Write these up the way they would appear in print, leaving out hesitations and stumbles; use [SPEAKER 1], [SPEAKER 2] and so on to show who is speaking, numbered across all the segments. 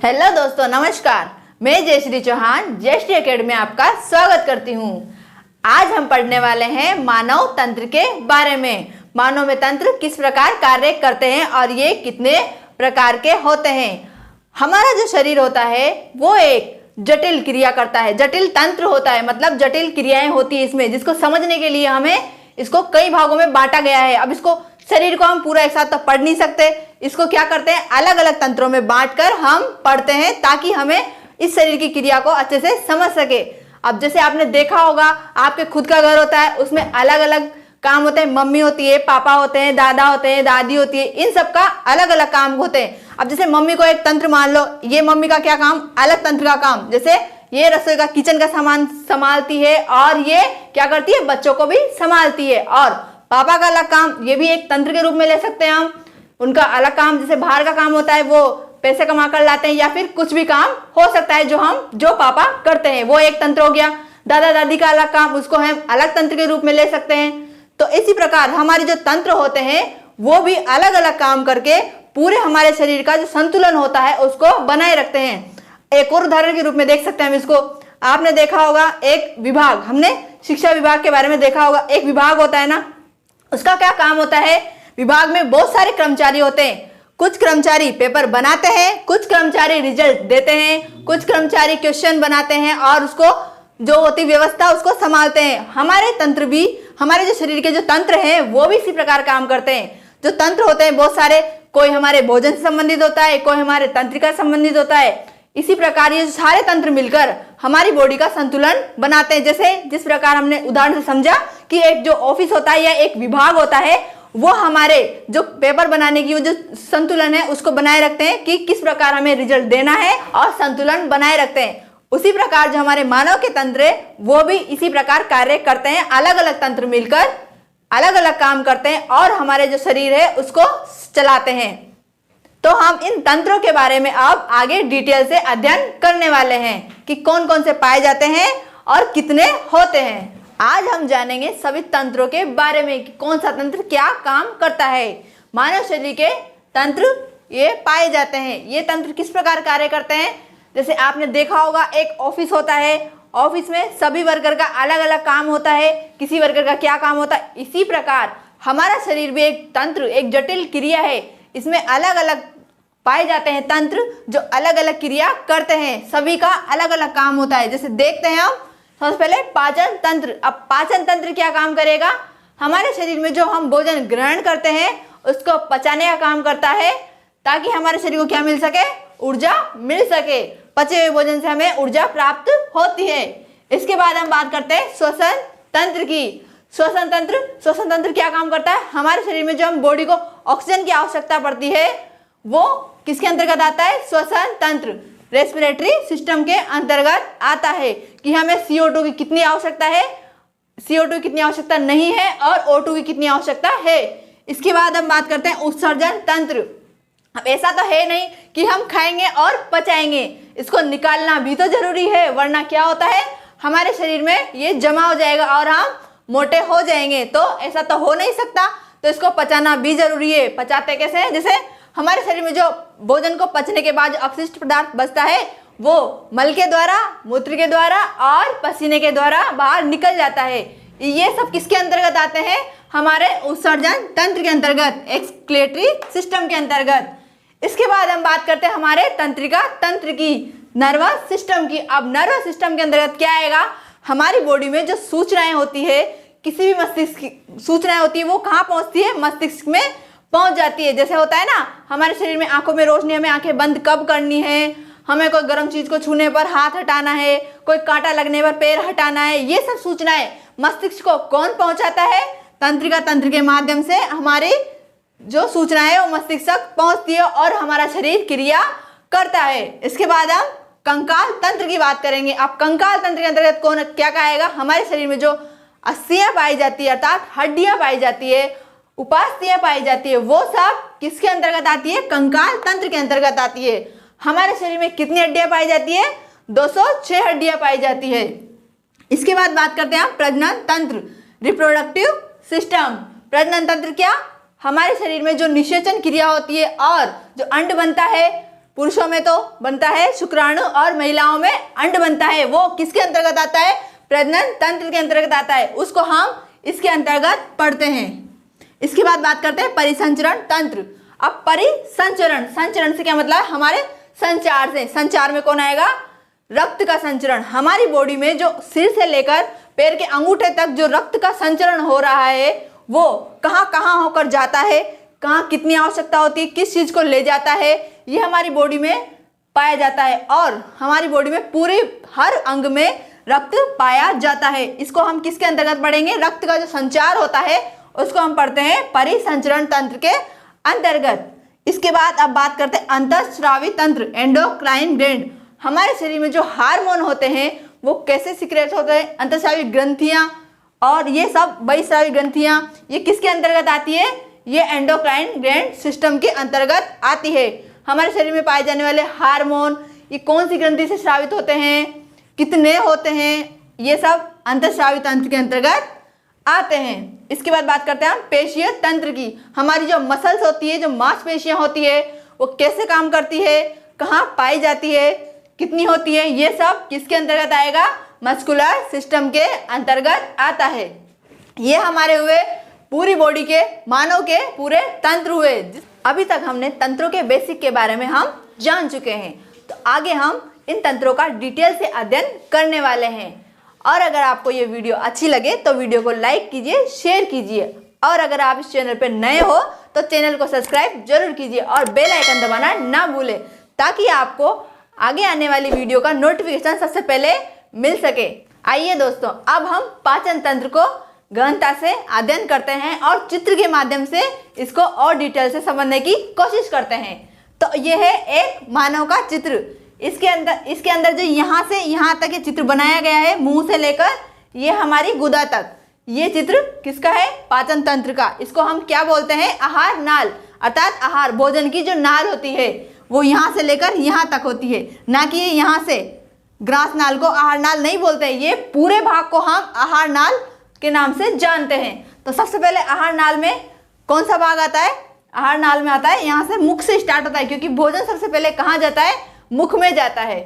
[SPEAKER 1] Hello दोस्तों, नमस्कार। मैं जयश्री चौहान जयश्री एकेडमी में आपका स्वागत करती हूँ। आज हम पढ़ने वाले हैं मानव तंत्र के बारे में। मानव में तंत्र किस प्रकार कार्य करते हैं और ये कितने प्रकार के होते हैं। हमारा जो शरीर होता है वो एक जटिल क्रिया करता है, जटिल तंत्र होता है, मतलब जटिल क्रियाएं होती है इसमें, जिसको समझने के लिए हमें इसको कई भागों में बांटा गया है। अब इसको शरीर को हम पूरा एक साथ तो पढ़ नहीं सकते, इसको क्या करते हैं अलग अलग तंत्रों में बांटकर हम पढ़ते हैं ताकि हमें इस शरीर की क्रिया को अच्छे से समझ सके। अब जैसे आपने देखा होगा आपके खुद का घर होता है, उसमें अलग अलग काम होते हैं। मम्मी होती है, पापा होते हैं, दादा होते हैं, दादी होती है, इन सब का अलग अलग काम होते हैं। अब जैसे मम्मी को एक तंत्र मान लो, ये मम्मी का क्या काम, अलग तंत्र का काम। जैसे ये रसोई का किचन का सामान संभालती है और ये क्या करती है बच्चों को भी संभालती है। और पापा का अलग काम, ये भी एक तंत्र के रूप में ले सकते हैं हम। उनका अलग काम, जैसे बाहर का काम होता है वो पैसे कमा कर लाते हैं, या फिर कुछ भी काम हो सकता है जो पापा करते हैं, वो एक तंत्र हो गया। दादा दादी का अलग काम, उसको हम अलग तंत्र के रूप में ले सकते हैं। तो इसी प्रकार हमारे जो तंत्र होते हैं वो भी अलग अलग काम करके पूरे हमारे शरीर का जो संतुलन होता है उसको बनाए रखते हैं। एक और उदाहरण के रूप में देख सकते हैं हम इसको। आपने देखा होगा एक विभाग, हमने शिक्षा विभाग के बारे में देखा होगा। एक विभाग होता है ना, उसका क्या काम होता है, विभाग में बहुत सारे कर्मचारी होते हैं। कुछ कर्मचारी पेपर बनाते हैं, कुछ कर्मचारी रिजल्ट देते हैं, कुछ कर्मचारी क्वेश्चन बनाते हैं और उसको जो होती व्यवस्था उसको संभालते हैं। हमारे तंत्र भी, हमारे जो शरीर के जो तंत्र हैं वो भी इसी प्रकार काम करते हैं। जो तंत्र होते हैं बहुत सारे, कोई हमारे भोजन से संबंधित होता है, कोई हमारे तंत्रिका से संबंधित होता है। इसी प्रकार ये सारे तंत्र मिलकर हमारी बॉडी का संतुलन बनाते हैं। जैसे जिस प्रकार हमने उदाहरण से समझा कि एक जो ऑफिस होता है या एक विभाग होता है वो हमारे जो पेपर बनाने की वो जो संतुलन है उसको बनाए रखते हैं कि किस प्रकार हमें रिजल्ट देना है और संतुलन बनाए रखते हैं। उसी प्रकार जो हमारे मानव के तंत्र है वो भी इसी प्रकार कार्य करते हैं। अलग अलग तंत्र मिलकर अलग अलग काम करते हैं और हमारे जो शरीर है उसको चलाते हैं। तो हम इन तंत्रों के बारे में अब आगे डिटेल से अध्ययन करने वाले हैं कि कौन कौन से पाए जाते हैं और कितने होते हैं। आज हम जानेंगे सभी तंत्रों के बारे में कि कौन सा तंत्र क्या काम करता है। मानव शरीर के तंत्र ये पाए जाते हैं। ये तंत्र किस प्रकार कार्य करते हैं, जैसे आपने देखा होगा एक ऑफिस होता है, ऑफिस में सभी वर्कर का अलग अलग काम होता है, किसी वर्कर का क्या काम होता है। इसी प्रकार हमारा शरीर भी एक तंत्र, एक जटिल क्रिया है। इसमें अलग अलग पाए जाते हैं तंत्र जो अलग अलग क्रिया करते हैं, सभी का अलग अलग काम होता है। जैसे देखते हैं हम सबसे पहले पाचन तंत्र। अब पाचन तंत्र क्या काम करेगा, हमारे शरीर में जो हम भोजन ग्रहण करते हैं उसको पचाने का काम करता है ताकि हमारे शरीर को क्या मिल सके, ऊर्जा मिल सके। पचे हुए भोजन से हमें ऊर्जा प्राप्त होती है। इसके बाद हम बात करते हैं श्वसन तंत्र की। श्वसन तंत्र क्या काम करता है, हमारे शरीर में जो हम बॉडी को ऑक्सीजन की आवश्यकता पड़ती है वो किसके अंतर्गत आता है, श्वसन तंत्र, रेस्पिरेटरी सिस्टम के अंतर्गत आता है कि हमें CO2 की कितनी आवश्यकता है, CO2 की कितनी आवश्यकता नहीं है और O2 की कितनी आवश्यकता है। इसके बाद हम बात करते हैं उत्सर्जन तंत्र। अब ऐसा तो है नहीं कि हम खाएंगे और पचाएंगे, इसको निकालना भी तो जरूरी है, वरना क्या होता है हमारे शरीर में ये जमा हो जाएगा और हम मोटे हो जाएंगे। तो ऐसा तो हो नहीं सकता, तो इसको पचाना भी जरूरी है। पचाते कैसे हैं, जैसे हमारे शरीर में जो भोजन को पचने के बाद जो अपशिष्ट पदार्थ बचता है वो मल के द्वारा, मूत्र के द्वारा और पसीने के द्वारा बाहर निकल जाता है। ये सब किसके अंतर्गत आते हैं, हमारे उत्सर्जन तंत्र के अंतर्गत, एक्सक्रीटरी सिस्टम के अंतर्गत। इसके बाद हम बात करते हैं हमारे तंत्रिका तंत्र की, नर्वस सिस्टम की। अब नर्वस सिस्टम के अंतर्गत क्या आएगा, हमारी बॉडी में जो सूचनाएं होती है, किसी भी मस्तिष्क की सूचनाएं होती है वो कहाँ पहुंचती है, मस्तिष्क में पहुंच जाती है। जैसे होता है ना हमारे शरीर में आंखों में रोशनी, हमें आंखें बंद कब करनी है, हमें कोई गर्म चीज को छूने पर हाथ हटाना है, कोई कांटा लगने पर पैर हटाना है, ये सब सूचनाएं मस्तिष्क को कौन पहुंचाता है, तंत्रिका तंत्र के माध्यम से हमारी जो सूचनाएं है वो मस्तिष्क तक पहुंचती है और हमारा शरीर क्रिया करता है। इसके बाद हम कंकाल तंत्र की बात करेंगे। अब कंकाल तंत्र के अंतर्गत कौन क्या आएगा, हमारे शरीर में जो अस्थियां पाई जाती है अर्थात हड्डियां पाई जाती है, उपास्थियां पाई जाती है, वो सब किसके अंतर्गत आती है, कंकाल तंत्र के अंतर्गत आती है। हमारे शरीर में कितनी हड्डियां पाई जाती है, 206 हड्डियां पाई जाती है। इसके बाद बात करते हैं प्रजनन तंत्र, रिप्रोडक्टिव सिस्टम। प्रजनन तंत्र क्या, हमारे शरीर में जो निषेचन क्रिया होती है और जो अंड बनता है पुरुषों में तो बनता है शुक्राणु और महिलाओं में अंड बनता है। वो किसके अंतर्गत आता है? प्रजनन तंत्र के अंतर्गत आता है। उसको हम इसके अंतर्गत पढ़ते हैं। इसके बाद बात करते हैं परिसंचरण तंत्र। अब परिसंचरण, संचरण से क्या मतलब? हमारे संचार से। संचार में कौन आएगा? रक्त का संचरण। हमारी बॉडी में जो सिर से लेकर पैर के अंगूठे तक जो रक्त का संचरण हो रहा है वो कहाँ कहाँ होकर जाता है, कहाँ कितनी आवश्यकता होती है, किस चीज को ले जाता है, ये हमारी बॉडी में पाया जाता है। और हमारी बॉडी में पूरे हर अंग में रक्त पाया जाता है। इसको हम किसके अंतर्गत पढ़ेंगे? रक्त का जो संचार होता है उसको हम पढ़ते हैं परिसंचरण तंत्र के अंतर्गत। इसके बाद अब बात करते हैं अंतःस्रावी तंत्र, एंडोक्राइन ग्लैंड। हमारे शरीर में जो हार्मोन होते हैं वो कैसे सीक्रेट होते हैं? अंतःस्रावी ग्रंथियां और ये सब बहिस्रावी ग्रंथियां, ये किसके अंतर्गत आती है? ये एंडोक्राइन ग्लैंड सिस्टम के अंतर्गत आती है। हमारे शरीर में पाए जाने वाले हार्मोन ये कौन सी ग्रंथि से स्रावित होते हैं, कितने होते हैं, ये सब अंतःस्रावी तंत्र के अंतर्गत आते हैं। इसके बाद बात करते हैं हम पेशीय तंत्र की। हमारी जो मसल्स होती है, जो मांसपेशियां होती है, वो कैसे काम करती है, कहाँ पाई जाती है, कितनी होती है, ये सब किसके अंतर्गत आएगा? मस्कुलर सिस्टम के अंतर्गत आता है। ये हमारे हुए पूरी बॉडी के, मानव के पूरे तंत्र हुए। अभी तक हमने तंत्रों के बेसिक के बारे में हम जान चुके हैं, तो आगे हम इन तंत्रों का डिटेल से अध्ययन करने वाले हैं। और अगर आपको ये वीडियो अच्छी लगे तो वीडियो को लाइक कीजिए, शेयर कीजिए, और अगर आप इस चैनल पर नए हो तो चैनल को सब्सक्राइब जरूर कीजिए और बेल आइकन दबाना ना भूलें, ताकि आपको आगे आने वाली वीडियो का नोटिफिकेशन सबसे पहले मिल सके। आइए दोस्तों, अब हम पाचन तंत्र को गहनता से अध्ययन करते हैं और चित्र के माध्यम से इसको और डिटेल से समझने की कोशिश करते हैं। तो ये है एक मानव का चित्र। इसके अंदर जो यहाँ से यहाँ तक ये चित्र बनाया गया है, मुंह से लेकर ये हमारी गुदा तक, ये चित्र किसका है? पाचन तंत्र का। इसको हम क्या बोलते हैं? आहार नाल, अर्थात आहार भोजन की जो नाल होती है वो यहाँ से लेकर यहाँ तक होती है, ना कि यहाँ से ग्रास नाल को आहार नाल नहीं बोलते हैं। ये पूरे भाग को हम आहार नाल के नाम से जानते हैं। तो सबसे पहले आहार नाल में कौन सा भाग आता है? आहार नाल में आता है, यहाँ से मुख से स्टार्ट होता है, क्योंकि भोजन सबसे पहले कहाँ जाता है? मुख में जाता है।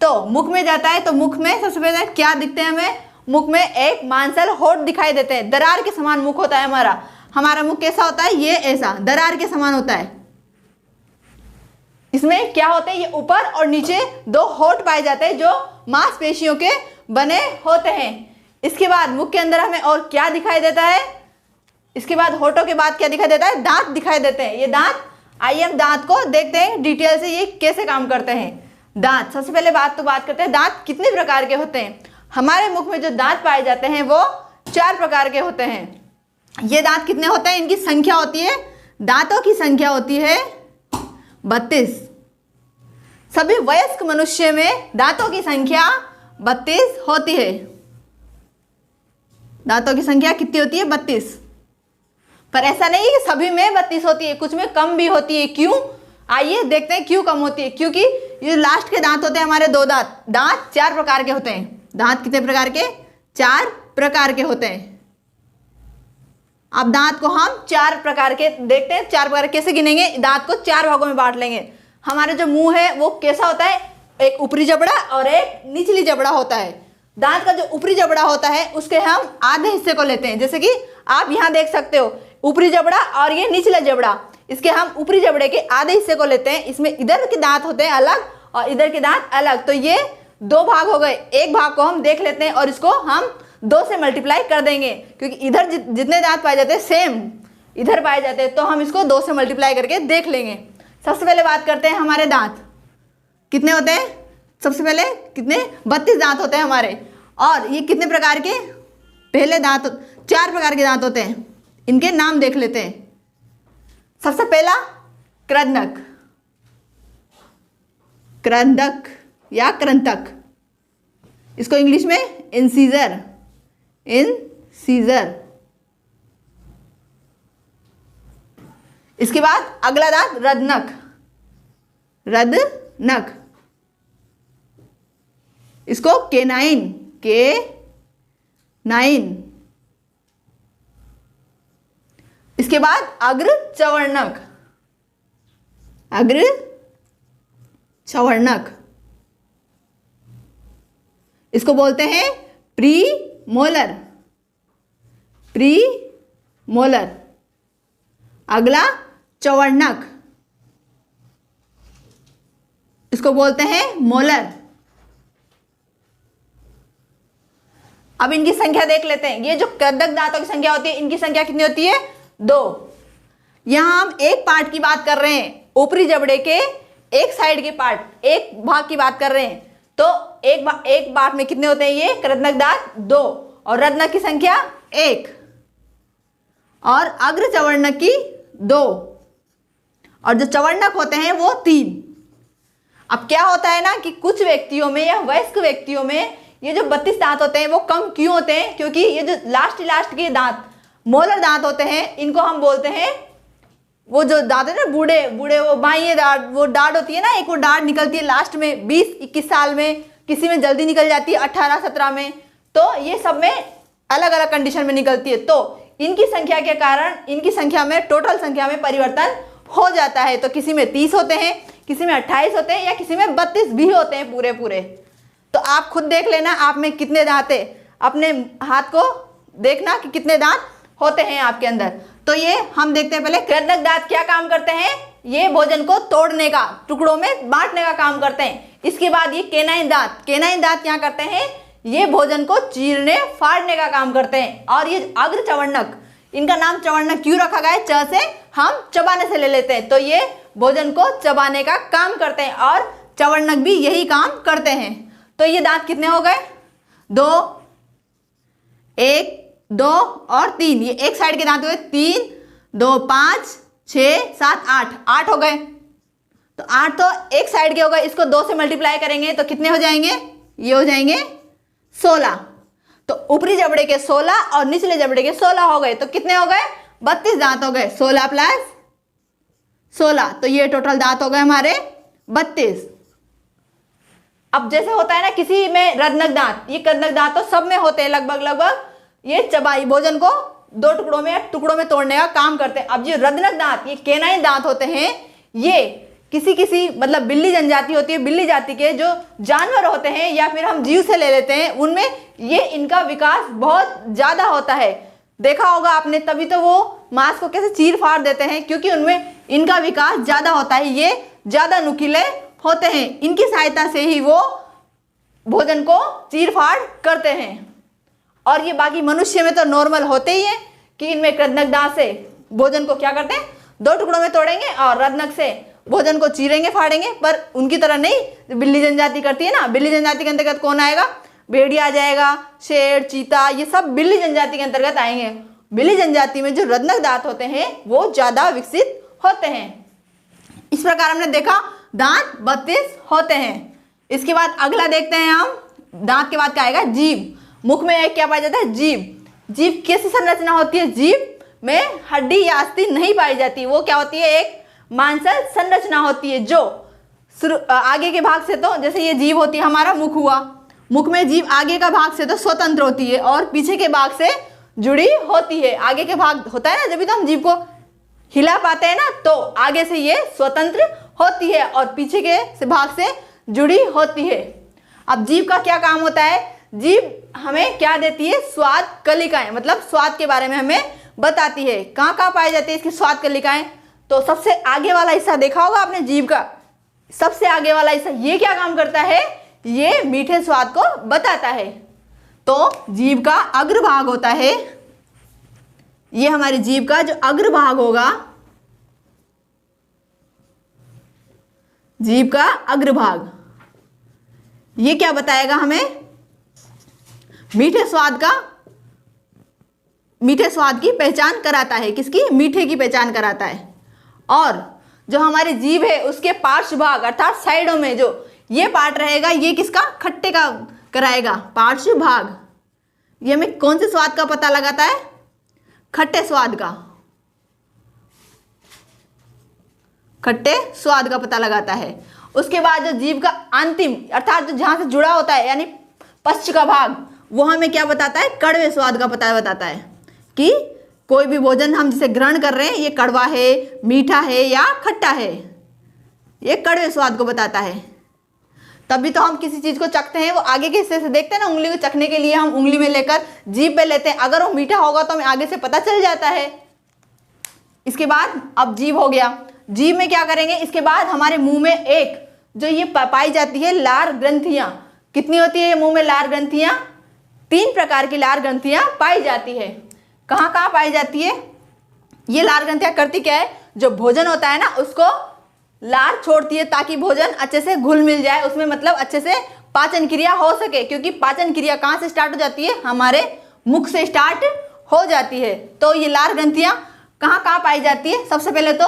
[SPEAKER 1] तो मुख में जाता है, तो मुख में सबसे पहले क्या दिखते हैं हमें? मुख में एक मांसल होठ दिखाई देते हैं। दरार के समान मुख होता है हमारा मुख कैसा होता है? ये ऐसा दरार के समान होता है। इसमें क्या होते हैं? ये ऊपर और नीचे दो होठ पाए जाते हैं जो मांसपेशियों के बने होते हैं। इसके बाद मुख के अंदर हमें और क्या दिखाई देता है? इसके बाद होठों के बाद क्या दिखाई देता है? दांत दिखाई देते हैं। ये दांत, आइए हम दांत को देखते हैं डिटेल से, ये कैसे काम करते हैं। दांत, सबसे पहले बात करते हैं दांत कितने प्रकार के होते हैं। हमारे मुख में जो दांत पाए जाते हैं वो 4 प्रकार के होते हैं। ये दांत कितने होते हैं? इनकी संख्या होती है, दांतों की संख्या होती है 32। सभी वयस्क मनुष्य में दांतों की संख्या 32 होती है। दांतों की संख्या कितनी होती है? 32। पर ऐसा नहीं है कि सभी में 32 होती है, कुछ में कम भी होती है। क्यों? आइए देखते हैं क्यों कम होती है। क्योंकि ये लास्ट के दांत होते हैं हमारे 2 दांत। दांत 4 प्रकार के होते हैं। दांत कितने प्रकार के? 4 प्रकार के होते हैं। अब दांत को हम 4 प्रकार के देखते हैं। 4 प्रकार कैसे गिनेंगे? दांत को 4 भागों में बांट लेंगे। हमारे जो मुंह है वो कैसा होता है? एक ऊपरी जबड़ा और एक निचली जबड़ा होता है। दांत का जो ऊपरी जबड़ा होता है उसके हम आधे हिस्से को लेते हैं, जैसे कि आप यहाँ देख सकते हो, ऊपरी जबड़ा और ये निचला जबड़ा। इसके हम ऊपरी जबड़े के आधे हिस्से को लेते हैं। इसमें इधर के दांत होते हैं अलग और इधर के दांत अलग, तो ये 2 भाग हो गए। एक भाग को हम देख लेते हैं और इसको हम 2 से मल्टीप्लाई कर देंगे, क्योंकि इधर जितने दांत पाए जाते हैं सेम इधर पाए जाते हैं, तो हम इसको 2 से मल्टीप्लाई करके देख लेंगे। सबसे पहले बात करते हैं हमारे दांत कितने होते हैं। सबसे पहले कितने? 32 दांत होते हैं हमारे। और ये कितने प्रकार के? पहले दांत 4 प्रकार के दांत होते हैं। इनके नाम देख लेते हैं। सबसे पहला कृदंत, कृदंत या कृंतक, इसको इंग्लिश में इंसीजर, इंसीजर। इसके बाद अगला दांत रदनक, रदनक, इसको केनाइन, केनाइन। इसके बाद अग्र चवर्णक, अग्र चवर्णक, इसको बोलते हैं प्री मोलर। Pre molar. अगला चवर्णक, इसको बोलते हैं मोलर। अब इनकी संख्या देख लेते हैं। ये जो कृदंत दांतों की संख्या होती है, इनकी संख्या कितनी होती है? 2। यहां हम एक पार्ट की बात कर रहे हैं, ऊपरी जबड़े के एक साइड के पार्ट, एक भाग की बात कर रहे हैं। तो एक पार्ट में कितने होते हैं ये कृदंत दांत? 2। और रत्नक की संख्या 1 और अग्र चवर्णक की 2 और जो चवर्णक होते हैं वो 3। अब क्या होता है ना कि कुछ व्यक्तियों में या वयस्क व्यक्तियों में ये जो 32 दांत होते हैं वो कम क्यों होते हैं? क्योंकि ये जो लास्ट के दांत मोलर दांत होते हैं, इनको हम बोलते हैं, वो जो दांत है ना बूढ़े वो बाह्य दांत, वो डाढ़ होती है ना, एक वो डाढ़ निकलती है लास्ट में 20-21 साल में, किसी में जल्दी निकल जाती है 18-17 में। तो ये सब में अलग अलग कंडीशन में निकलती है। तो इनकी संख्या के कारण इनकी संख्या में, टोटल संख्या में परिवर्तन हो जाता है। तो किसी में 30 होते हैं, किसी में 28 होते हैं या किसी में 32 भी होते हैं पूरे। तो आप खुद देख लेना आप में कितने दांत है, अपने हाथ को देखना कि कितने दांत होते हैं आपके अंदर। तो ये हम देखते हैं पहले कृदंत दांत क्या काम करते हैं। ये भोजन को तोड़ने का, टुकड़ों में बांटने का काम करते हैं। इसके बाद ये केनाइन दांत क्या करते हैं? ये भोजन को चीरने फाड़ने का काम करते हैं। और ये अग्र चवर्णक, इनका नाम चवर्णक क्यों रखा गया है? च से हम चबाने से ले लेते हैं। तो ये भोजन को चबाने का काम करते हैं और चवर्णक भी यही काम करते हैं। तो ये दांत कितने हो गए? 2, 1, 2 और 3। ये एक साइड के दांत हुए 3, 2, 5, 6, 7, 8 हो गए। तो 8 तो एक साइड के हो गए। इसको 2 से मल्टीप्लाई करेंगे तो कितने हो जाएंगे? ये हो जाएंगे 16। तो ऊपरी जबड़े के 16 और निचले जबड़े के 16 हो गए। तो कितने हो गए? 32 दांत हो गए। 16 + 16, तो ये टोटल दांत हो गए हमारे 32। अब जैसे होता है ना किसी में रत्नक दांत, ये कृदंत दांत तो सब में होते हैं लगभग। ये चबाई भोजन को 2 टुकड़ों में तोड़ने का काम करते हैं। अब ये रत्नक दांत, ये केनाइन दांत होते हैं, ये किसी मतलब बिल्ली जनजाति होती है, बिल्ली जाति के जो जानवर होते हैं या फिर हम जीव से ले लेते हैं, उनमें ये इनका विकास बहुत ज्यादा होता है। देखा होगा आपने, तभी तो वो मांस को कैसे चीर फाड़ देते हैं, क्योंकि उनमें इनका विकास ज्यादा होता है। ये ज्यादा नुकीले होते हैं, इनकी सहायता से ही वो भोजन को चीर फाड़ करते हैं। और ये बाकी मनुष्य में तो नॉर्मल होते ही है कि इनमें कृदंत दांत से भोजन को क्या करते हैं? 2 टुकड़ों में तोड़ेंगे और रत्नक से भोजन को चीरेंगे फाड़ेंगे। पर उनकी तरह नहीं, बिल्ली जनजाति करती है ना। बिल्ली जनजाति के अंतर्गत कौन आएगा? भेड़िया आ जाएगा, शेर, चीता, ये सब बिल्ली जनजाति के अंतर्गत आएंगे। बिल्ली जनजाति में जो रत्नक दांत होते हैं वो ज्यादा विकसित होते हैं। इस प्रकार हमने देखा दांत 32 होते हैं। इसके बाद अगला देखते हैं हम, दांत के बाद क्या आएगा? जीभ। मुख में एक क्या पाया जाता है? जीभ। जीभ कैसी संरचना होती है? जीभ में हड्डी या अस्थि नहीं पाई जाती, वो क्या होती है? एक मांसल संरचना होती है जो आगे के भाग से, तो जैसे ये जीभ होती है, हमारा मुख हुआ, मुख में जीभ आगे का भाग से तो स्वतंत्र होती है और पीछे के भाग से जुड़ी होती है। आगे के भाग होता है ना, जब भी तो हम जीभ को हिला पाते हैं ना, तो आगे से ये स्वतंत्र होती है और पीछे के भाग से जुड़ी होती है। अब जीभ का क्या काम होता है? जीभ हमें क्या देती है? स्वाद कलिकाएं, मतलब स्वाद के बारे में हमें बताती है। कहाँ पाई जाती है इसकी स्वाद कलिकाएं? तो सबसे आगे वाला हिस्सा देखा होगा आपने जीभ का, सबसे आगे वाला हिस्सा, ये क्या काम करता है? ये मीठे स्वाद को बताता है। तो जीभ का अग्रभाग होता है, ये हमारी जीभ का जो अग्रभाग होगा, जीभ का अग्रभाग, ये क्या बताएगा हमें? मीठे स्वाद की पहचान कराता है। किसकी? मीठे की पहचान कराता है। और जो हमारी जीभ है उसके पार्श्व भाग अर्थात साइडों में जो ये पार्ट रहेगा, ये किसका? खट्टे का कराएगा। पार्श्व भाग ये हमें कौन से स्वाद का पता लगाता है? खट्टे स्वाद का, खट्टे स्वाद का पता लगाता है। उसके बाद जो जीभ का अंतिम अर्थात जो जहां से जुड़ा होता है यानी पश्च का भाग, वो हमें क्या बताता है? कड़वे स्वाद का पता बताता है कि कोई भी भोजन हम जिसे ग्रहण कर रहे हैं ये कड़वा है, मीठा है या खट्टा है, ये कड़वे स्वाद को बताता है। तभी तो हम किसी चीज को चखते हैं, वो आगे के हिस्से से देखते हैं ना, उंगली को चखने के लिए हम उंगली में लेकर जीभ पे लेते हैं, अगर वो मीठा होगा तो हमें आगे से पता चल जाता है। इसके बाद अब जीभ हो गया, जीभ में क्या करेंगे, इसके बाद हमारे मुंह में एक जो ये पाई जाती है लार ग्रंथियां, कितनी होती है ये मुंह में लार ग्रंथियां, 3 प्रकार की लार ग्रंथियां पाई जाती है। कहाँ कहाँ पाई जाती है ये लार ग्रंथियां, करती क्या है, जो भोजन होता है ना उसको लार छोड़ती है ताकि भोजन अच्छे से घुल मिल जाए उसमें, मतलब अच्छे से पाचन क्रिया हो सके, क्योंकि पाचन क्रिया कहाँ से स्टार्ट हो जाती है, हमारे मुख से स्टार्ट हो जाती है। तो ये लार ग्रंथियां कहाँ कहाँ पाई जाती है, सबसे पहले तो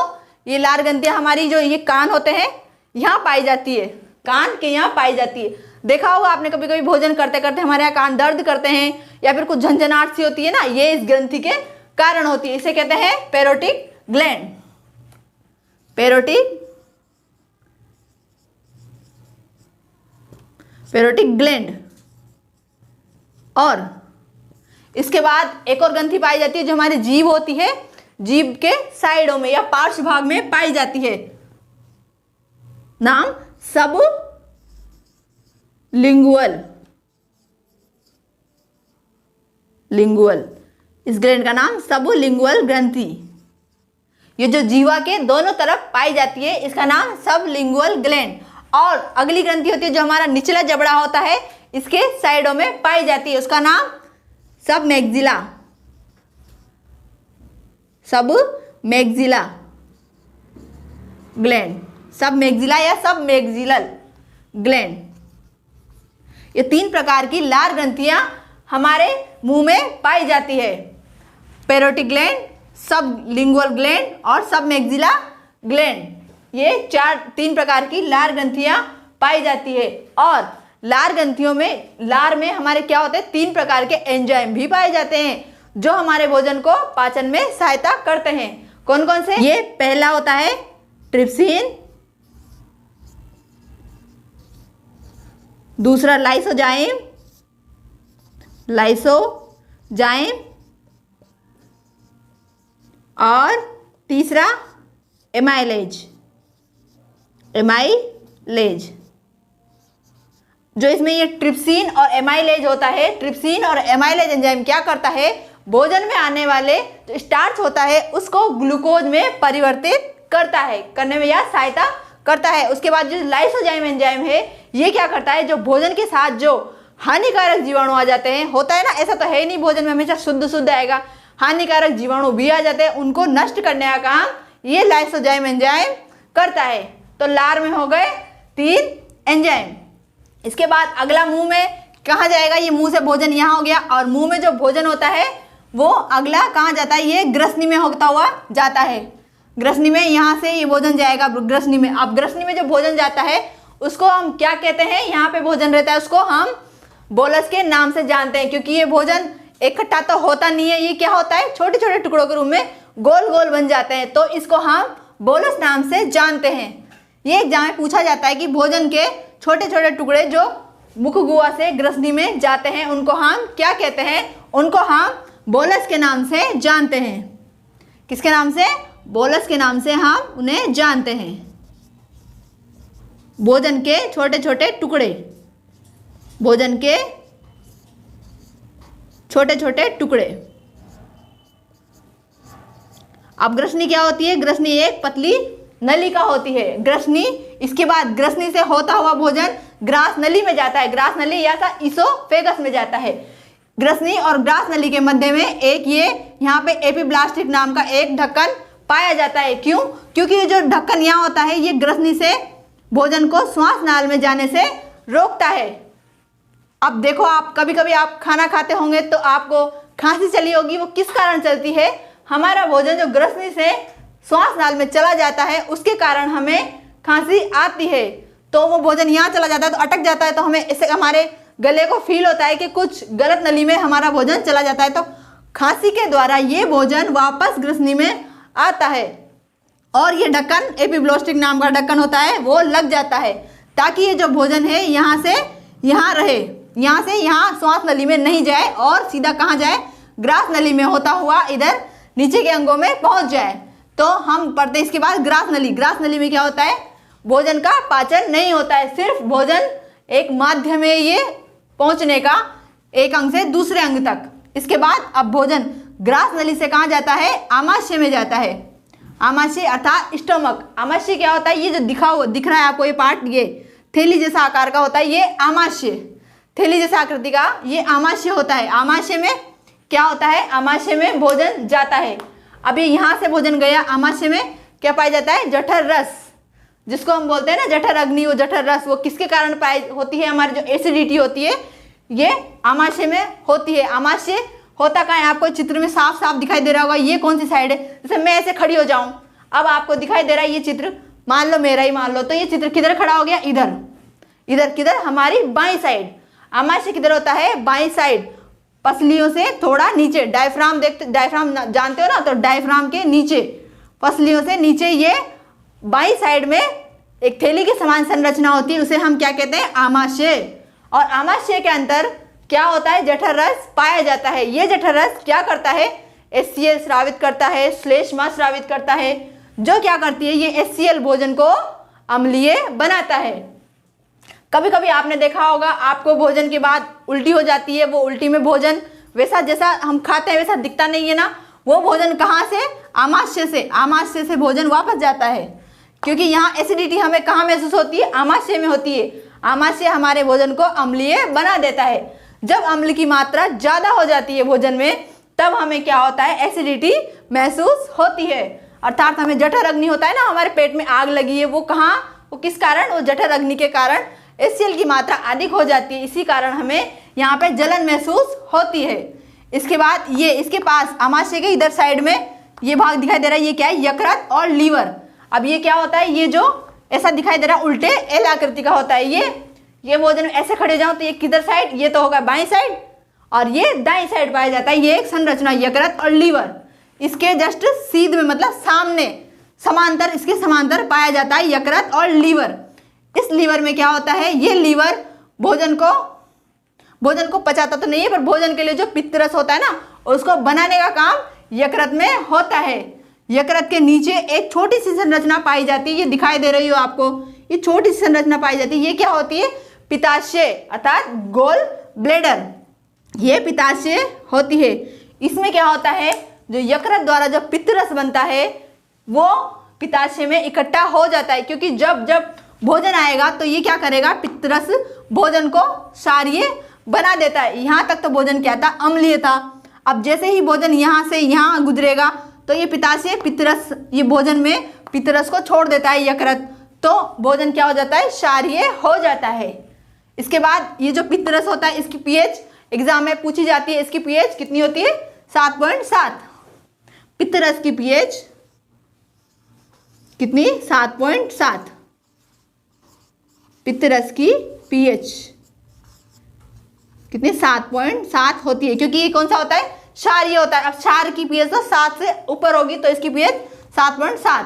[SPEAKER 1] ये लार ग्रंथियां हमारी जो ये कान होते हैं यहाँ पाई जाती है, कान के यहाँ पाई जाती है। देखा होगा आपने कभी कभी भोजन करते करते हमारे यहाँ कान दर्द करते हैं या फिर कुछ झंझनाहट सी होती है ना, ये इस ग्रंथि के कारण होती है। इसे कहते हैं पैरोटिक ग्लैंड, पैरोटिक ग्लैंड। और इसके बाद एक और ग्रंथि पाई जाती है जो हमारी जीभ होती है, जीभ के साइडों में या पार्श्व भाग में पाई जाती है, नाम सब लिंगुअल, इस ग्लैंड का नाम सब लिंगुअल ग्रंथि। ये जो जीवा के दोनों तरफ पाई जाती है इसका नाम सब लिंगुअल ग्लैंड। और अगली ग्रंथि होती है जो हमारा निचला जबड़ा होता है इसके साइडों में पाई जाती है, उसका नाम सब मैग्जिला, सब मैग्जिला ग्लैंड, सब मैग्जिला या सब मैग्जिलल ग्लैंड। ये 3 प्रकार की लार ग्रंथियां हमारे मुंह में पाई जाती है, पैरोटिक ग्लैंड, सब लिंगुअल ग्लैंड और सब मैग्जिला ग्लैंड। ये 3 प्रकार की लार ग्रंथियां पाई जाती है। और लार ग्रंथियों में, लार में हमारे क्या होते हैं, 3 प्रकार के एंजाइम भी पाए जाते हैं जो हमारे भोजन को पाचन में सहायता करते हैं। कौन कौन से, ये पहला होता है ट्रिप्सिन, दूसरा लाइसोजाइम और तीसरा एमाइलेज। जो इसमें ये ट्रिप्सिन और एमाइलेज होता है, ट्रिप्सिन और एमाइलेज एंजाइम क्या करता है, भोजन में आने वाले जो स्टार्च होता है उसको ग्लूकोज में परिवर्तित करता है, करने में यह सहायता करता है। उसके बाद जो लाइसोजाइम एंजाइम है ये क्या करता है, जो भोजन के साथ जो हानिकारक जीवाणु आ जाते हैं, होता है ना, ऐसा तो है नहीं भोजन में हमेशा शुद्ध आएगा, हानिकारक जीवाणु भी आ जाते हैं, उनको नष्ट करने का काम ये लाइसोजाइम एंजाइम करता है। तो लार में हो गए 3 एंजाइम। इसके बाद अगला मुंह में कहाँ जाएगा, ये मुंह से भोजन यहाँ हो गया, और मुंह में जो भोजन होता है वो अगला कहाँ जाता है, ये ग्रसनी में होता हुआ जाता है, ग्रसनी में, यहाँ से ये भोजन जाएगा ग्रसनी में। अब ग्रसनी में जो भोजन जाता है उसको हम क्या कहते हैं, यहाँ पे भोजन रहता है उसको हम बोलस के नाम से जानते हैं, क्योंकि ये भोजन इकट्ठा तो होता नहीं है, ये क्या होता है, छोटे छोटे टुकड़ों के रूप में गोल गोल बन जाते हैं, तो इसको हम बोलस नाम से जानते हैं। ये एग्जाम में पूछा जाता है कि भोजन के छोटे छोटे टुकड़े जो मुख गुहा से ग्रसनी में जाते हैं उनको हम क्या कहते हैं, उनको हम बोलस के नाम से जानते हैं। किसके नाम से, बोलस के नाम से हम उन्हें जानते हैं। भोजन के छोटे छोटे टुकड़े, भोजन के छोटे छोटे टुकड़े। अब ग्रसनी क्या होती है, ग्रसनी एक पतली नलिका होती है, ग्रसनी, इसके बाद ग्रसनी से होता हुआ भोजन ग्रास नली में जाता है, ग्रास नली या इसोफेगस में जाता है। ग्रसनी और ग्रास नली के मध्य में एक ये यहाँ पे एपिब्लास्टिक नाम का एक ढक्कन पाया जाता है। क्यों, क्योंकि ये जो ढक्कन यहाँ होता है ये ग्रसनी से भोजन को श्वास नाल में जाने से रोकता है। अब देखो, आप कभी कभी आप खाना खाते होंगे तो आपको खांसी चली होगी, वो किस कारण चलती है, हमारा भोजन जो ग्रसनी से श्वास नाल में चला जाता है उसके कारण हमें खांसी आती है। तो वो भोजन यहाँ चला जाता है तो अटक जाता है, तो हमें इससे हमारे गले को फील होता है कि कुछ गलत नली में हमारा भोजन चला जाता है, तो खांसी के द्वारा ये भोजन वापस ग्रसनी में आता है। और ये ढक्कन एपिब्लास्टिक नाम का ढक्कन होता है, वो लग जाता है ताकि ये जो भोजन है यहाँ से यहाँ रहे, यहाँ से यहाँ श्वास नली में नहीं जाए और सीधा कहाँ जाए, ग्रास नली में होता हुआ इधर नीचे के अंगों में पहुँच जाए। तो हम पढ़ते इसके बाद ग्रास नली। ग्रास नली में क्या होता है, भोजन का पाचन नहीं होता है, सिर्फ भोजन एक माध्यम है ये पहुंचने का, एक अंग से दूसरे अंग तक। इसके बाद अब भोजन ग्रास नली से कहाँ जाता है, आमाशय में जाता है। आमाशय अर्थात स्टोमक। आमाशय क्या होता है, ये जो दिख रहा है आपको ये पार्ट, ये थैली जैसा आकार का होता है, ये आमाशय, थैली जैसा आकृति का ये आमाशय होता है। आमाशय में क्या होता है, आमाशय में भोजन जाता है। अभी यहाँ से भोजन गया, आमाशय में क्या पाया जाता है, जठर रस, जिसको हम बोलते हैं ना जठर अग्नि, वो जठर रस, वो किसके कारण पाई होती है, हमारी जो एसिडिटी होती है ये आमाशय में होती है। आमाशय होता कहाँ है, आपको चित्र में साफ साफ दिखाई दे रहा होगा। ये कौन सी साइड है, जैसे मैं ऐसे खड़ी हो जाऊं, अब आपको दिखाई दे रहा है ये चित्र, मान लो मेरा ही मान लो, तो ये चित्र किधर खड़ा हो गया, इधर, इधर किधर, हमारी बाईं साइड। आमाशय किधर होता है, बाईं साइड, पसलियों से थोड़ा नीचे। डायफ्राम डायफ्राम जानते हो ना, तो डायफ्राम के नीचे, पसलियों से नीचे, ये बाईं साइड में एक थैली के समान संरचना होती है, उसे हम क्या कहते हैं, आमाशय। और आमाशय के अंदर क्या होता है, जठर रस पाया जाता है। ये जठर रस क्या करता है, HCl स्रावित करता है, श्लेष्मा स्रावित करता है, जो क्या करती है, ये HCl भोजन को अम्लीय बनाता है। कभी कभी आपने देखा होगा, आपको भोजन के बाद उल्टी हो जाती है, वो उल्टी में भोजन वैसा जैसा हम खाते हैं वैसा दिखता नहीं है ना, वो भोजन कहाँ से, आमाशय से। आमाशय से भोजन वापस जाता है, क्योंकि यहाँ एसिडिटी हमें कहाँ महसूस होती है, आमाशय में होती है। आमाशय हमारे भोजन को अम्लीय बना देता है। जब अम्ल की मात्रा ज़्यादा हो जाती है भोजन में, तब हमें क्या होता है, एसिडिटी महसूस होती है। अर्थात हमें जठर अग्नि होता है ना, हमारे पेट में आग लगी है, वो कहाँ, वो किस कारण, वो जठर अग्नि के कारण HCl की मात्रा अधिक हो जाती है, इसी कारण हमें यहाँ पे जलन महसूस होती है। इसके बाद ये इसके पास आमाशय के इधर साइड में ये भाग दिखाई दे रहा है, ये क्या है, यकृत और लीवर। अब ये क्या होता है, ये जो ऐसा दिखाई दे रहा है उल्टे एल आकृति का होता है, ये भोजन ऐसे खड़े हो जाओ तो ये किधर साइड, ये तो होगा बाईं साइड और ये दाईं साइड पाया जाता है। ये एक संरचना यकृत और लीवर, इसके जस्ट सीध में मतलब सामने समांतर, इसके समांतर पाया जाता है यकृत और लीवर। इस लीवर में क्या होता है, ये लीवर भोजन को पचाता तो नहीं है, पर भोजन के लिए जो पित्तरस होता है ना, उसको बनाने का काम यकृत में होता है। यकृत के नीचे एक छोटी सी संरचना पाई जाती है, ये दिखाई दे रही हो आपको, ये छोटी सी संरचना पाई जाती है। ये क्या होती है, पित्ताशय अर्थात गोल ब्लेडर, ये पित्ताशय होती है। इसमें क्या होता है, जो यकृत द्वारा जो पित्तरस बनता है वो पित्ताशय में इकट्ठा हो जाता है, क्योंकि जब जब भोजन आएगा तो ये क्या करेगा, पित्तरस भोजन को क्षारीय बना देता है। यहाँ तक तो भोजन क्या था, अम्लीय था। अब जैसे ही भोजन यहाँ से यहाँ गुजरेगा तो ये पित्ताशय पित्तरस, ये भोजन में पित्तरस को छोड़ देता है यकृत, तो भोजन क्या हो जाता है, क्षारीय हो जाता है। इसके बाद ये जो पित्तरस होता है, इसकी pH एग्जाम में पूछी जाती है, इसकी pH कितनी होती है, 7.7। पित्तरस की pH कितनी, 7.7। पित्तरस की pH कितनी, 7.7 होती है, क्योंकि ये कौन सा होता है, क्षारीय होता है। अब क्षार की pH तो 7 से ऊपर होगी, तो इसकी pH 7.7।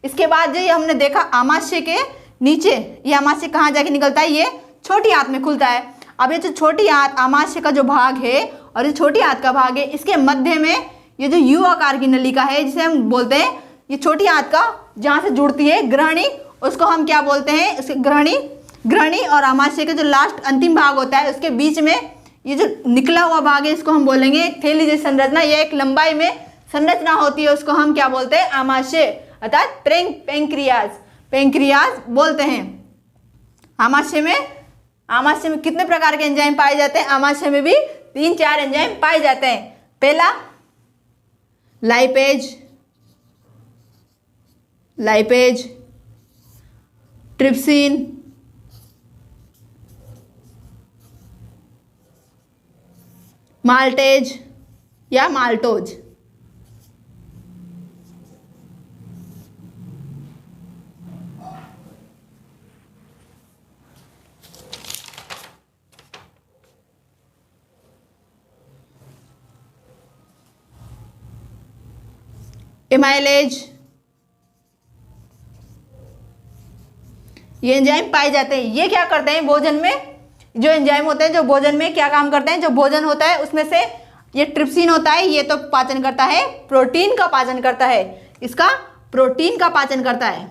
[SPEAKER 1] इसके बाद जो ये हमने देखा आमाशय के नीचे, ये आमाशय कहाँ जाके निकलता है, ये छोटी आंत में खुलता है। अब ये जो छोटी आंत, आमाशय का जो भाग है और ये छोटी आंत का भाग है, इसके मध्य में ये जो यू आकार की नलिका है, जिसे हम बोलते हैं, ये छोटी आंत का जहाँ से जुड़ती है ग्रहणी, उसको हम क्या बोलते हैं, उसके ग्रहणी और आमाशय के जो लास्ट अंतिम भाग होता है, उसके बीच में ये जो निकला हुआ भाग है, इसको हम बोलेंगे एक थैली जैसी संरचना। ये एक लंबाई में संरचना होती है, उसको हम क्या बोलते हैं, आमाशय अर्थात पेंक्रियाज बोलते हैं। आमाशय में कितने प्रकार के एंजाइम पाए जाते हैं, आमाशय में भी 3-4 एंजाइम पाए जाते हैं। पहला लाइपेज, ट्रिप्सिन, माल्टेज या माल्टोज। एमाइलेज, ये एंजाइम पाए जाते हैं। ये क्या करते हैं, भोजन में जो एंजाइम होते हैं, जो भोजन में क्या काम करते हैं, जो भोजन होता है उसमें से ये ट्रिप्सिन होता है, ये तो पाचन करता है, प्रोटीन का पाचन करता है, इसका प्रोटीन का पाचन करता है।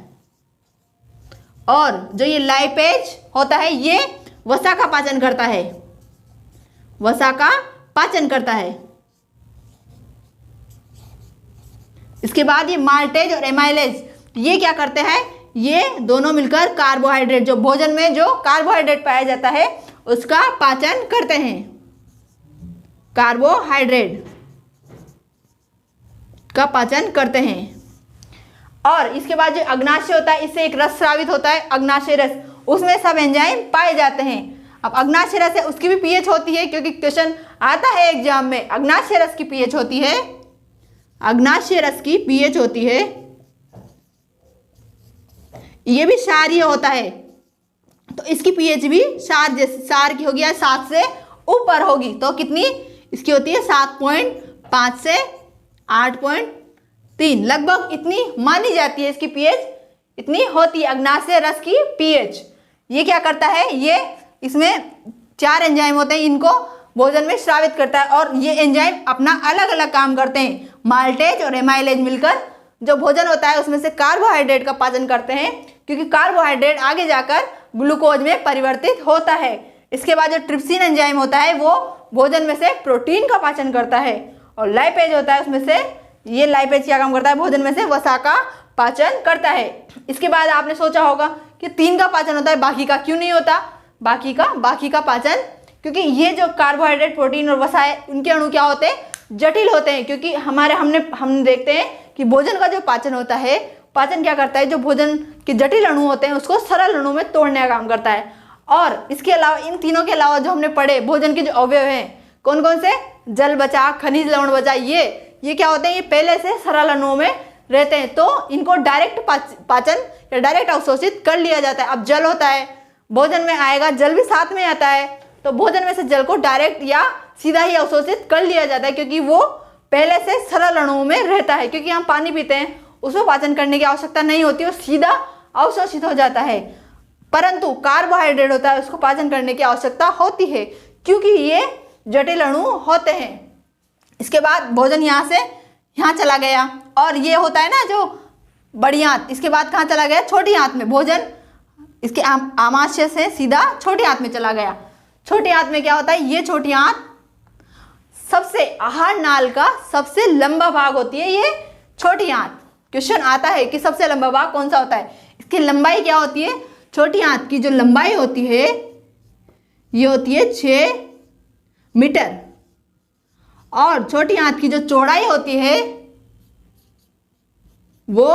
[SPEAKER 1] और जो ये लाइपेज होता है, ये वसा का पाचन करता है, वसा का पाचन करता है। इसके बाद ये माल्टेज और एमाइलेज, ये क्या करते हैं, ये दोनों मिलकर कार्बोहाइड्रेट, जो भोजन में जो कार्बोहाइड्रेट पाया जाता है उसका पाचन करते हैं, कार्बोहाइड्रेट का पाचन करते हैं। और इसके बाद जो अग्नाशय होता है, इससे एक रस स्रावित होता है, अग्नाशय रस, उसमें सब एंजाइम पाए जाते हैं। अब अग्नाशय रस है, उसकी भी पीएच होती है, क्योंकि क्वेश्चन आता है एग्जाम में, अग्नाशय रस की पीएच होती है, अग्नाशय रस की पीएच होती है, ये भी क्षारीय होता है, तो इसकी पीएच भी क्षार की होगी, 7 से ऊपर होगी, तो कितनी इसकी होती है 7.5 से 8.3, लगभग इतनी मानी जाती है इसकी पीएच, इतनी होती है अग्नाशय रस की पीएच। ये क्या करता है, ये इसमें 4 एंजाइम होते हैं, इनको भोजन में स्रावित करता है, और ये एंजाइम अपना अलग अलग काम करते हैं। माल्टेज और एमाइलेज मिलकर जो भोजन होता है उसमें से कार्बोहाइड्रेट का पाचन करते हैं, क्योंकि कार्बोहाइड्रेट आगे जाकर ग्लूकोज में परिवर्तित होता है। इसके बाद जो ट्रिप्सिन एंजाइम होता है वो भोजन में से प्रोटीन का पाचन करता है, और लाइपेज होता है उसमें से, ये लाइपेज क्या काम करता है, भोजन में से वसा का पाचन करता है। इसके बाद आपने सोचा होगा कि 3 का पाचन होता है, बाकी का क्यों नहीं होता, बाकी का पाचन, क्योंकि ये जो कार्बोहाइड्रेट, प्रोटीन और वसा है, उनके अणु क्या होते हैं, जटिल होते हैं, क्योंकि हम देखते हैं कि भोजन का जो पाचन होता है, पाचन क्या करता है, जो भोजन के जटिल अणु होते हैं उसको सरल अणु में तोड़ने का काम करता है। और इसके अलावा, इन तीनों के अलावा जो हमने पढ़े भोजन के जो अवयव हैं, कौन कौन से, जल बचा, खनिज लवण बचा, ये क्या होते हैं, ये पहले से सरल अणुओं में रहते हैं, तो इनको डायरेक्ट पाचन या डायरेक्ट अवशोषित कर लिया जाता है। अब जल होता है, भोजन में आएगा, जल भी साथ में आता है, तो भोजन में से जल को डायरेक्ट या सीधा ही अवशोषित कर लिया जाता है, क्योंकि वो पहले से सरल अणुओं में रहता है। क्योंकि हम पानी पीते हैं, उसमें पाचन करने की आवश्यकता नहीं होती, वो सीधा अवशोषित हो जाता है, परंतु कार्बोहाइड्रेट होता है, उसको पाचन करने की आवश्यकता होती है, क्योंकि ये जटिल अणु होते हैं। इसके बाद भोजन यहाँ से यहाँ चला गया, और ये होता है ना जो बड़ी आंत, इसके बाद कहाँ चला गया, छोटी आंत में, भोजन इसके आमाशय से सीधा छोटी आंत में चला गया। छोटी आंत में क्या होता है, ये छोटी आंत सबसे, आहार नाल का सबसे लंबा भाग होती है ये छोटी आंत। क्वेश्चन आता है कि सबसे लंबा भाग कौन सा होता है, इसकी लंबाई क्या होती है, छोटी आंत की जो लंबाई होती है ये होती है 6 मीटर, और छोटी आंत की जो चौड़ाई होती है वो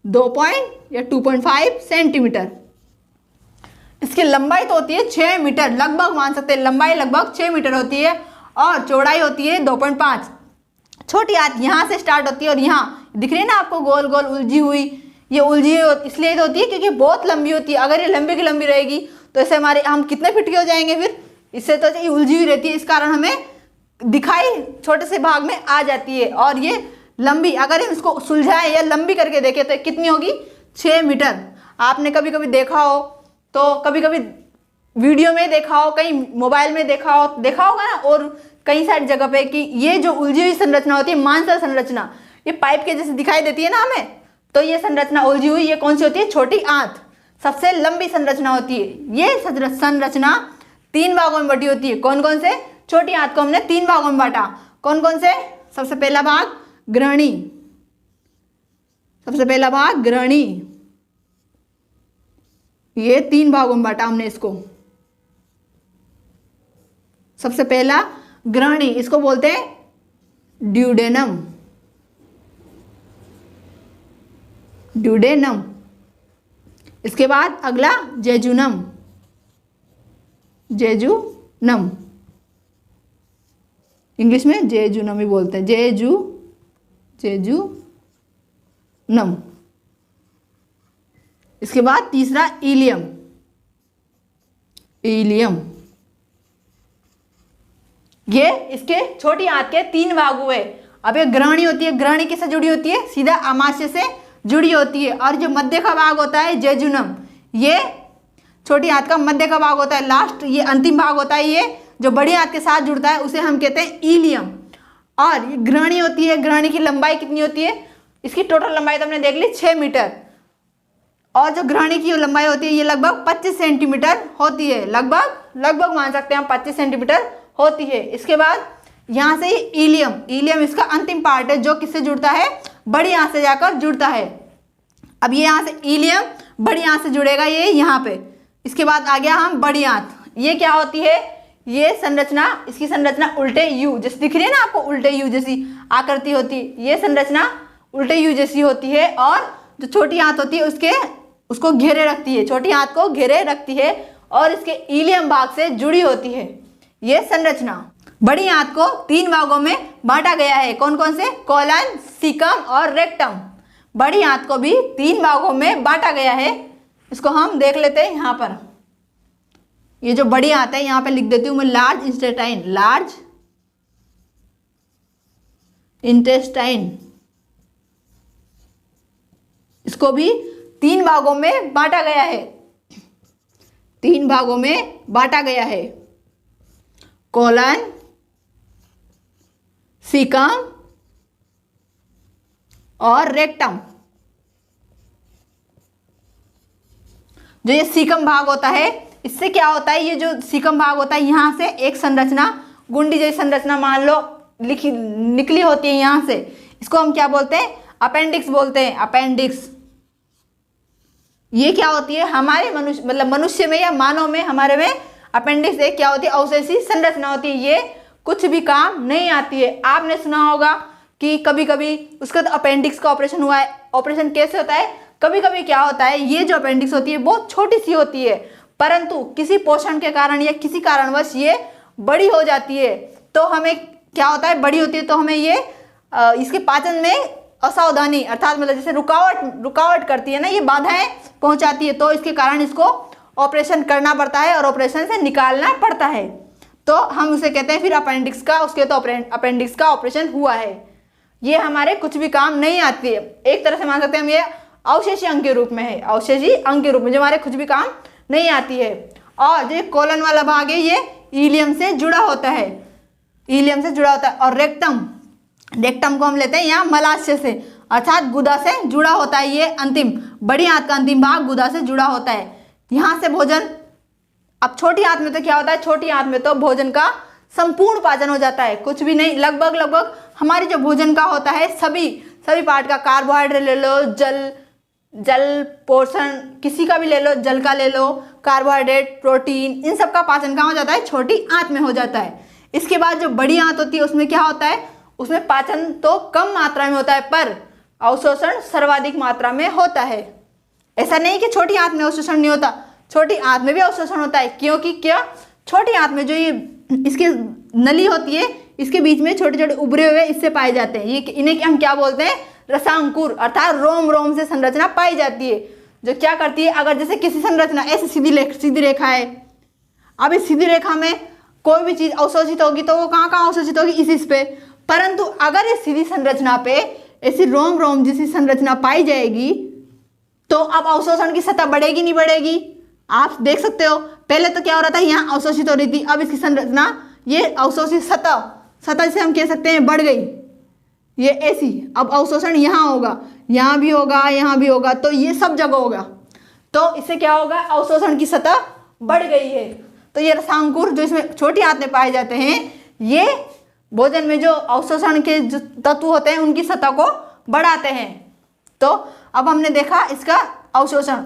[SPEAKER 1] 2.5 सेंटीमीटर। इसकी लंबाई तो होती है 6 मीटर, लगभग मान सकते हैं लंबाई लगभग 6 मीटर होती है, और चौड़ाई होती है 2.5। छोटी आंत यहाँ से स्टार्ट होती है, और यहाँ दिख रही है ना आपको गोल गोल उलझी हुई, ये उलझी इसलिए होती है क्योंकि बहुत लंबी होती है। अगर ये लंबी की लंबी रहेगी तो ऐसे हम कितने फिट के हो जाएंगे, फिर इससे तो ये उलझी हुई रहती है, इस कारण हमें दिखाई छोटे से भाग में आ जाती है। और ये लंबी, अगर हम इसको सुलझाएं या लंबी करके देखें तो कितनी होगी, 6 मीटर। आपने कभी कभी देखा हो, तो कभी कभी वीडियो में देखा हो, कहीं मोबाइल में देखा होगा ना, और कई सारी जगह पे कि ये जो उलझी हुई संरचना होती है, मांसल संरचना, ये पाइप के जैसे दिखाई देती है ना हमें, तो ये संरचना उलझी हुई, ये कौन सी होती है, छोटी आंत, सबसे लंबी संरचना होती है। ये संरचना 3 भागों में बटी होती है। कौन कौन से, छोटी आंत को हमने 3 भागों में बांटा, कौन कौन से, सबसे पहला भाग ग्रहणी, सबसे पहला भाग ग्रहणी, ये 3 भागों में बांटा हमने इसको। सबसे पहला ग्रहणी, इसको बोलते हैं ड्यूडेनम, ड्यूडेनम। इसके बाद अगला जेजुनम, जेजुनम, इंग्लिश में जेजुनम ही बोलते हैं, जेजुनम। इसके बाद तीसरा इलियम, इलियम। ये इसके छोटी आंत के 3 भाग हुए। अब ये ग्रहणी होती है, ग्रहणी किससे जुड़ी होती है, सीधा आमाशय से जुड़ी होती है। और जो मध्य का भाग होता है जेजुनम, ये छोटी आंत का मध्य का भाग होता है, लास्ट ये अंतिम भाग होता है, ये जो बड़ी आंत के साथ जुड़ता है उसे हम कहते हैं इलियम। और ये ग्रहणी होती है, ग्रहणी की लंबाई कितनी होती है, इसकी टोटल लंबाई तो हमने देख ली 6 मीटर, और जो ग्रहणी की लंबाई होती है ये लगभग 25 सेंटीमीटर होती है, लगभग मान सकते हैं हम 25 सेंटीमीटर होती है। इसके बाद यहाँ से इलियम इसका अंतिम पार्ट है, जो किससे जुड़ता है, बड़ी आंत से जाकर जुड़ता है। अब ये यहाँ से इलियम बड़ी आंत से जुड़ेगा, ये यहाँ पे। इसके बाद आ गया हम बड़ी आंत। ये क्या होती है, ये संरचना, इसकी संरचना उल्टे यू जैसी दिख रही है ना आपको, उल्टे यू जैसी आकृति होती है। ये संरचना उल्टे यू जैसी होती है और जो छोटी आंत होती है उसको घेरे रखती है, छोटी आंत को घेरे रखती है और इसके इलियम भाग से जुड़ी होती है ये संरचना। बड़ी आंत को 3 भागों में बांटा गया है, कौन कौन से, कोलन, सीकम और रेक्टम। बड़ी आंत को भी 3 भागों में बांटा गया है, इसको हम देख लेते हैं। यहाँ पर ये जो बड़ी आंत है यहाँ पे लिख देती हूँ मैं लार्ज इंटेस्टाइन, इसको भी 3 भागों में बांटा गया है, 3 भागों में बांटा गया है, कोलन, सीकम और रेक्टम। जो ये सीकम भाग होता है, इससे क्या होता है, ये जो सीकम भाग होता है यहाँ से एक संरचना, गुंडी जैसी संरचना मान लो निकली होती है यहाँ से, इसको हम क्या बोलते हैं, अपेंडिक्स बोलते हैं, अपेंडिक्स। ये क्या होती है, हमारे मनुष्य में या मानव में, हमारे में अपेंडिक्स एक क्या होती है, अवशेषी संरचना होती है। ये कुछ भी काम नहीं आती है। आपने सुना होगा कि कभी कभी उसका तो अपेंडिक्स का ऑपरेशन हुआ है। ऑपरेशन कैसे होता है, कभी कभी क्या होता है, ये जो अपेंडिक्स होती है बहुत छोटी सी होती है, परंतु किसी पोषण के कारण या किसी कारणवश ये बड़ी हो जाती है। तो हमें क्या होता है, बड़ी होती है तो हमें ये इसके पाचन में असावधानी अर्थात जैसे रुकावट करती है ना, ये बाधाएं पहुंचाती है, तो इसके कारण इसको ऑपरेशन करना पड़ता है और ऑपरेशन से निकालना पड़ता है। तो हम उसे कहते हैं फिर अपेंडिक्स का, उसके तो अपेंडिक्स का ऑपरेशन हुआ है। ये हमारे कुछ भी काम नहीं आती है, एक तरह से मान सकते हैं हम ये अवशेषी अंग के रूप में है, अवशेषी अंग के रूप में जो हमारे कुछ भी काम नहीं आती है। और जो कोलन वाला भाग है ये इलियम से जुड़ा होता है, इलियम से जुड़ा होता है। और रेक्टम को हम लेते हैं यहाँ मलाशय से, अर्थात गुदा से जुड़ा होता है। ये अंतिम बड़ी आंत का अंतिम भाग गुदा से जुड़ा होता है। यहाँ से भोजन, अब छोटी आंत में तो क्या होता है, छोटी आंत में तो भोजन का संपूर्ण पाचन हो जाता है, कुछ भी नहीं, लगभग हमारी जो भोजन का होता है सभी पार्ट का, कार्बोहाइड्रेट ले लो, जल पोषण किसी का भी ले लो, जल का ले लो, कार्बोहाइड्रेट, प्रोटीन, इन सब का पाचन कहाँ हो जाता है, छोटी आंत में हो जाता है। इसके बाद जो बड़ी आंत होती है उसमें क्या होता है, उसमें पाचन तो कम मात्रा में होता है पर अवशोषण सर्वाधिक मात्रा में होता है। ऐसा नहीं कि छोटी आंत में अवशोषण नहीं होता, छोटी आंत में भी अवशोषण होता है, क्योंकि क्या, छोटी आंत में जो ये इसकी नली होती है, इसके बीच में छोटे छोटे उभरे हुए इससे पाए जाते हैं, ये इन्हें हम क्या बोलते हैं, रसांकुर, अर्थात रोम से संरचना पाई जाती है, जो क्या करती है, अगर जैसे किसी संरचना ऐसी सीधी रेखा है, अब इस सीधी रेखा में कोई भी चीज अवशोषित होगी तो वो कहाँ अवशोषित होगी, इस पे। परंतु अगर इस सीधी संरचना पे ऐसी रोम जैसी संरचना पाई जाएगी तो अब अवशोषण की सतह बढ़ेगी नहीं बढ़ेगी, आप देख सकते हो। पहले तो क्या हो रहा था, यहाँ अवशोषित हो रही थी, अब इसकी संरचना ये अवशोषित सतह से हम कह सकते हैं बढ़ गई, ये ऐसी। अब अवशोषण यहाँ होगा, यहाँ भी होगा, तो ये सब जगह होगा, तो इससे क्या होगा, अवशोषण की सतह बढ़ गई है। तो ये रसांकुर जो इसमें छोटी आंत में पाए जाते हैं, ये भोजन में जो अवशोषण के जो तत्व होते हैं उनकी सतह को बढ़ाते हैं। तो अब हमने देखा इसका अवशोषण,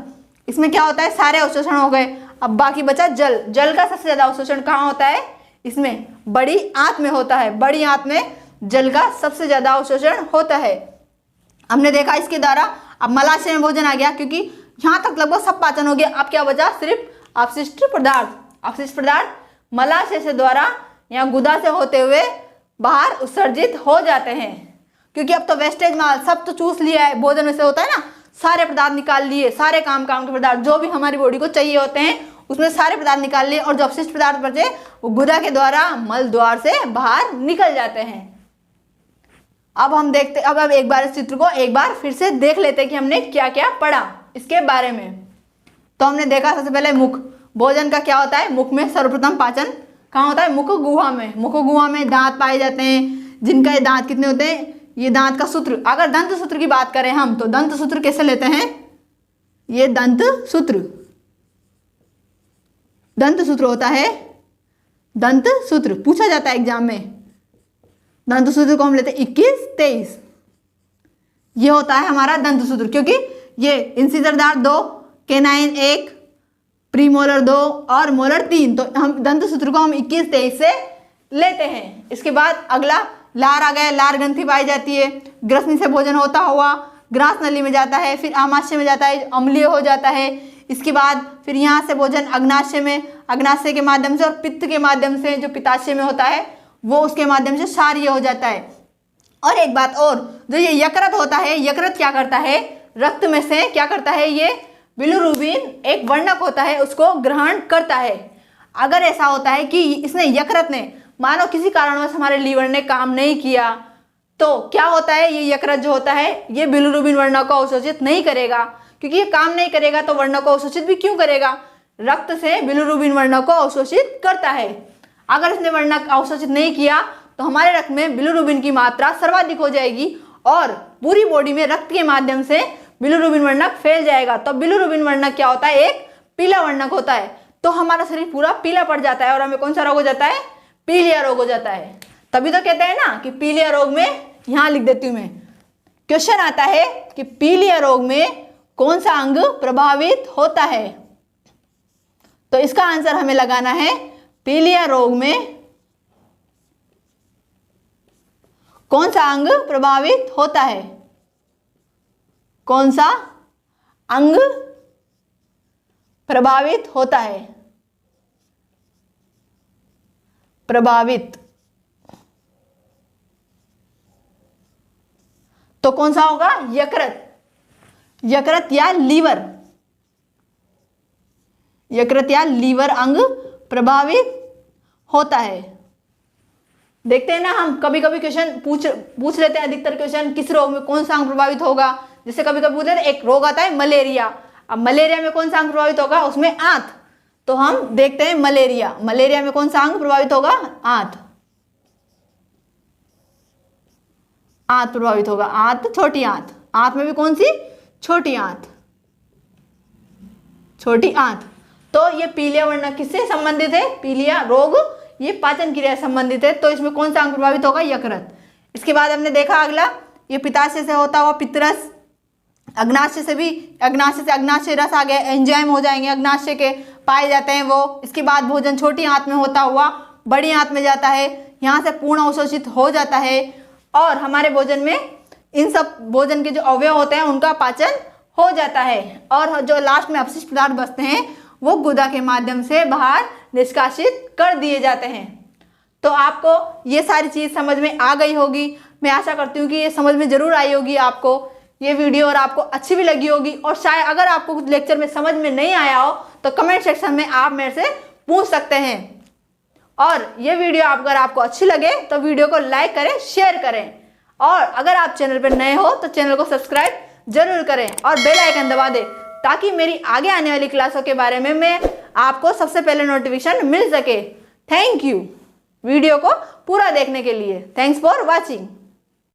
[SPEAKER 1] इसमें क्या होता है, सारे अवशोषण हो गए। अब बाकी बचा जल का सबसे ज्यादा अवशोषण कहाँ होता है, इसमें बड़ी आंत में होता है, बड़ी आंत में जल का सबसे ज्यादा अवशोषण होता है। हमने देखा इसके द्वारा। अब मलाशय में भोजन आ गया, क्योंकि यहाँ तक लगभग सब पाचन हो गया। अब क्या बचा, सिर्फ अपशिष्ट पदार्थ मलाशय से द्वारा यहाँ गुदा से होते हुए बाहर उत्सर्जित हो जाते हैं, क्योंकि अब तो वेस्टेज माल सब तो चूस लिया है, भोजन में से होता है ना, सारे पदार्थ निकाल लिए, सारे काम के पदार्थ जो भी हमारी बॉडी को चाहिए होते हैं उसमें सारे पदार्थ निकाल लिए, और जो अपशिष्ट पदार्थ बचे वो गुदा के द्वारा मल द्वार से बाहर निकल जाते हैं। अब हम देखते, अब एक बार इस चित्र को एक बार फिर से देख लेते हैं कि हमने क्या क्या पढ़ा इसके बारे में। तो हमने देखा सबसे पहले मुख, भोजन का क्या होता है, मुख में सर्वप्रथम पाचन कहाँ होता है, मुख गुहा में दांत पाए जाते हैं, जिनका ये दांत कितने होते हैं, ये दांत का सूत्र। अगर दंत सूत्र की बात करें हम, तो दंत सूत्र कैसे लेते हैं, ये दंत सूत्र, दंत सूत्र होता है, दंत सूत्र पूछा जाता है एग्जाम में। दंत सूत्र को हम लेते हैं 21, 23, ये होता है हमारा दंत सूत्र, क्योंकि ये इंसिजर दांत 2, केनाइन 1, प्रीमोलर 2 और मोलर 3, तो हम दंत सूत्र को हम 21, 23 से लेते हैं। इसके बाद अगला लार आ गया, लार ग्रंथि पाई जाती है, ग्रसनी से भोजन होता हुआ ग्रास नली में जाता है, फिर आमाशय में जाता है, अम्लीय हो जाता है। इसके बाद फिर यहाँ से भोजन अग्नाशय में, अग्नाशय के माध्यम से और पित्त के माध्यम से, जो पित्ताशय में होता है वो उसके माध्यम से क्षारीय हो जाता है। और एक बात और, जो ये यकृत होता है, यकृत क्या करता है, रक्त में से क्या करता है, ये बिलिरुबिन एक वर्णक होता है उसको ग्रहण करता है। अगर ऐसा होता है कि इसने यकृत ने मानो किसी कारणवश हमारे लीवर ने काम नहीं किया, तो क्या होता है, ये यकृत जो होता है ये बिलिरुबिन वर्णक को अवशोषित नहीं करेगा, क्योंकि ये काम नहीं करेगा तो वर्णक को अवशोषित भी क्यों करेगा, रक्त से बिलिरुबिन वर्णक को अवशोषित करता है। अगर इसने वर्णक अवशोषित नहीं किया तो हमारे रक्त में बिलिरुबिन की मात्रा सर्वाधिक हो जाएगी और पूरी बॉडी में रक्त के माध्यम से बिलिरुबिन वर्णक फैल जाएगा। तो बिलिरुबिन वर्णक क्या होता है, एक पीला वर्णक होता है, तो हमारा शरीर पूरा पीला पड़ जाता है और हमें कौन सा रोग हो जाता है, पीलिया रोग हो जाता है। तभी तो कहते हैं ना कि पीलिया रोग में, यहां लिख देती हूं मैं, क्वेश्चन आता है कि पीलिया रोग में कौन सा अंग प्रभावित होता है, तो इसका आंसर हमें लगाना है पीलिया रोग में कौन सा अंग प्रभावित होता है, कौन सा अंग प्रभावित होता है, प्रभावित, तो कौन सा होगा, यकृत, यकृत या लीवर, यकृत या लीवर अंग प्रभावित होता है। देखते हैं ना, हम कभी कभी क्वेश्चन पूछ लेते हैं, अधिकतर क्वेश्चन किस रोग में कौन सा अंग प्रभावित होगा, जैसे कभी कभी पूछते हैं एक रोग आता है मलेरिया, अब मलेरिया में कौन सा अंग प्रभावित होगा, उसमें आंत, तो हम देखते हैं मलेरिया, मलेरिया में कौन सा अंग प्रभावित होगा, आंत, आंत प्रभावित होगा, आंत, छोटी आंत, आंत में भी कौन सी, छोटी आंत, छोटी आंत। तो ये पीलिया वर्णक किससे संबंधित है, पीलिया रोग ये पाचन क्रिया से संबंधित है, तो इसमें कौन सा अंग प्रभावित होगा, यकृत। इसके बाद हमने देखा अगला, ये पित्ताशय से होता हुआ पित्तरस, अग्नाशय से भी, अग्नाशय से अग्नाशय रस आ गया, एंजाइम हो जाएंगे अग्नाशय के, पाए जाते हैं वो। इसके बाद भोजन छोटी आंत में होता हुआ बड़ी आंत में जाता है, यहाँ से पूर्ण अवशोषित हो जाता है और हमारे भोजन में इन सब भोजन के जो अवयव होते हैं उनका पाचन हो जाता है और जो लास्ट में अपशिष्ट पदार्थ बचते हैं वो गुदा के माध्यम से बाहर निष्कासित कर दिए जाते हैं। तो आपको ये सारी चीज़ समझ में आ गई होगी, मैं आशा करती हूँ कि ये समझ में ज़रूर आई होगी आपको ये वीडियो और आपको अच्छी भी लगी होगी। और शायद अगर आपको कुछ लेक्चर में समझ में नहीं आया हो तो कमेंट सेक्शन में आप मेरे से पूछ सकते हैं। और ये वीडियो अगर आपको अच्छी लगे तो वीडियो को लाइक करें, शेयर करें और अगर आप चैनल पर नए हो तो चैनल को सब्सक्राइब जरूर करें और बेल आइकन दबा दें ताकि मेरी आगे आने वाली क्लासों के बारे में मैं आपको सबसे पहले नोटिफिकेशन मिल सके। थैंक यू वीडियो को पूरा देखने के लिए। Thanks for watching.